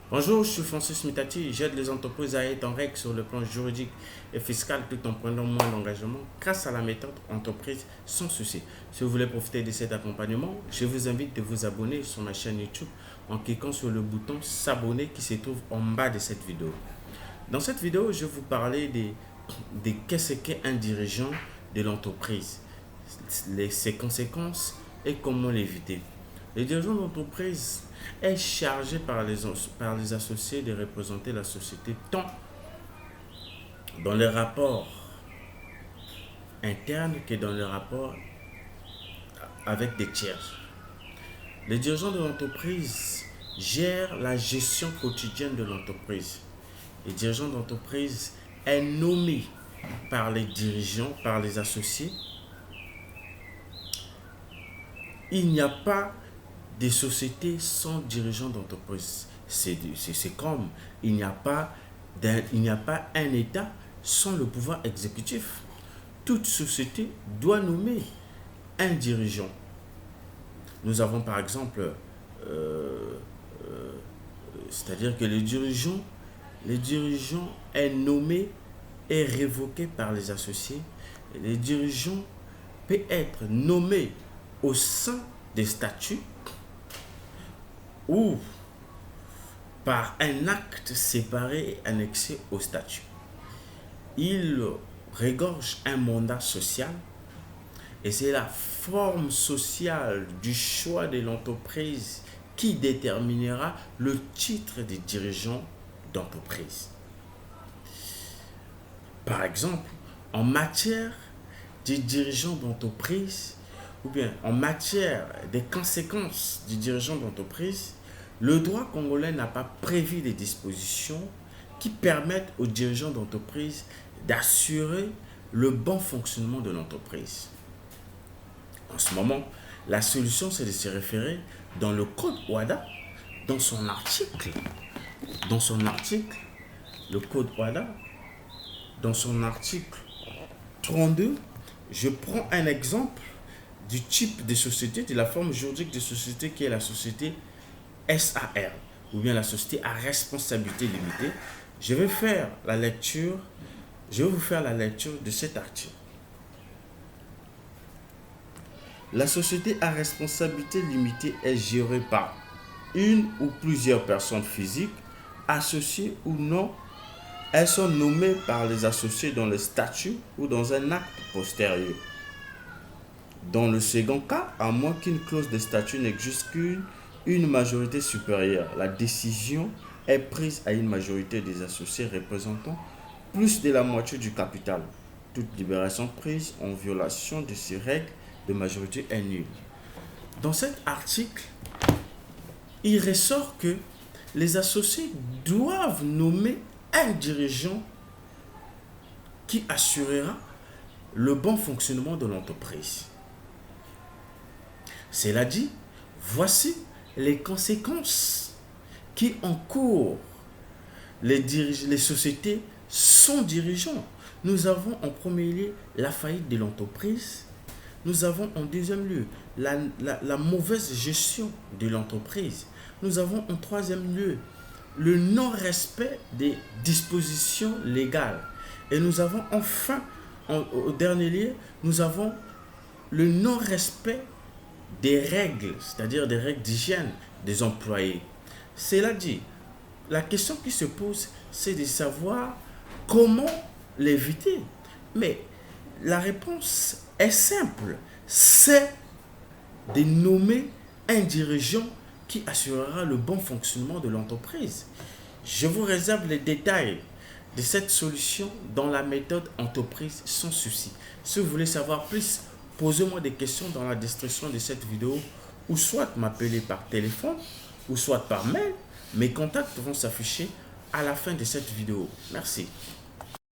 Bonjour, je suis Francis Mitati. J'aide les entreprises à être en règle sur le plan juridique et fiscal tout en prenant moins d'engagement grâce à la méthode entreprise sans souci. Si vous voulez profiter de cet accompagnement, je vous invite de vous abonner sur ma chaîne YouTube en cliquant sur le bouton s'abonner qui se trouve en bas de cette vidéo. Dans cette vidéo, je vais vous parler de qu'est-ce qu'est un dirigeant de l'entreprise, ses conséquences et comment l'éviter. Le dirigeant d'entreprise est chargé par les associés de représenter la société tant dans les rapports internes que dans les rapports avec des tiers. Le dirigeant de l'entreprise gère la gestion quotidienne de l'entreprise. Le dirigeant d'entreprise est nommé par les dirigeants, par les associés. Il n'y a pas de société sans dirigeant d'entreprise. C'est comme il n'y a pas un État sans le pouvoir exécutif. Toute société doit nommer un dirigeant. Nous avons par exemple, c'est-à-dire que le dirigeant est nommé et révoqué par les associés. Le dirigeant peut être nommé au sein des statuts ou par un acte séparé et annexé au statut. Il regorge un mandat social et c'est la forme sociale du choix de l'entreprise qui déterminera le titre des dirigeants d'entreprise. Par exemple, en matière de dirigeants d'entreprise ou bien en matière des conséquences du dirigeant d'entreprise, le droit congolais n'a pas prévu des dispositions qui permettent aux dirigeants d'entreprise d'assurer le bon fonctionnement de l'entreprise. En ce moment, la solution, c'est de se référer dans le code OHADA, dans son article, le code OHADA, dans son article 32, je prends un exemple du type de société, de la forme juridique de société qui est la société SAR, ou bien la société à responsabilité limitée. Je vais vous faire la lecture de cet article. La société à responsabilité limitée est gérée par une ou plusieurs personnes physiques, associées ou non. Elles sont nommées par les associés dans le statut ou dans un acte postérieur. Dans le second cas, à moins qu'une clause de statut n'existe qu'une majorité supérieure, la décision est prise à une majorité des associés représentant plus de la moitié du capital. Toute libération prise en violation de ces règles de majorité est nulle. Dans cet article, il ressort que les associés doivent nommer un dirigeant qui assurera le bon fonctionnement de l'entreprise. Cela dit, voici les conséquences qui encourent les sociétés sans dirigeants. Nous avons en premier lieu la faillite de l'entreprise. Nous avons en deuxième lieu la mauvaise gestion de l'entreprise. Nous avons en troisième lieu le non-respect des dispositions légales. Et nous avons enfin, au dernier lieu, nous avons le non-respect des règles, c'est-à-dire des règles d'hygiène des employés. Cela dit, la question qui se pose, c'est de savoir comment l'éviter. Mais la réponse est simple, c'est de nommer un dirigeant qui assurera le bon fonctionnement de l'entreprise. Je vous réserve les détails de cette solution dans la méthode entreprise sans souci. Si vous voulez savoir plus, posez-moi des questions dans la description de cette vidéo ou soit m'appeler par téléphone ou soit par mail. Mes contacts vont s'afficher à la fin de cette vidéo. Merci.